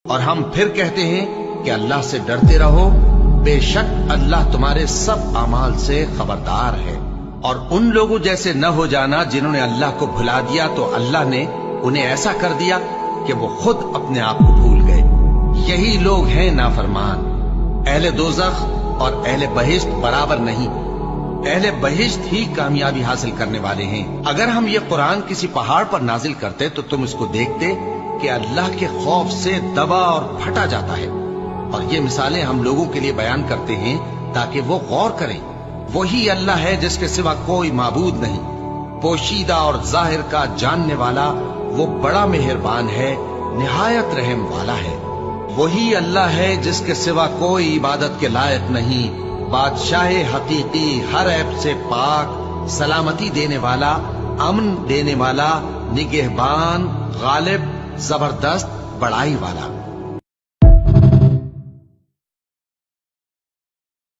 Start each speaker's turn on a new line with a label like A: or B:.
A: اور ہم پھر کہتے ہیں کہ اللہ سے ڈرتے رہو، بے شک اللہ تمہارے سب اعمال سے خبردار ہے۔ اور ان لوگوں جیسے نہ ہو جانا جنہوں نے اللہ کو بھلا دیا تو اللہ نے انہیں ایسا کر دیا کہ وہ خود اپنے آپ کو بھول گئے۔ یہی لوگ ہیں نافرمان۔ اہل دوزخ اور اہل بہشت برابر نہیں، اہل بہشت ہی کامیابی حاصل کرنے والے ہیں۔ اگر ہم یہ قرآن کسی پہاڑ پر نازل کرتے تو تم اس کو دیکھتے کہ اللہ کے خوف سے دبا اور پھٹا جاتا ہے۔ اور یہ مثالیں ہم لوگوں کے لیے بیان کرتے ہیں تاکہ وہ غور کریں۔ وہی اللہ ہے جس کے سوا کوئی معبود نہیں، پوشیدہ اور ظاہر کا جاننے والا، وہ بڑا مہربان ہے، نہایت رحم والا ہے۔ وہی اللہ ہے جس کے سوا کوئی عبادت کے لائق نہیں، بادشاہ حقیقی، ہر عیب سے پاک، سلامتی دینے والا، امن دینے والا، نگہبان، غالب، زبردست، بڑائی والا۔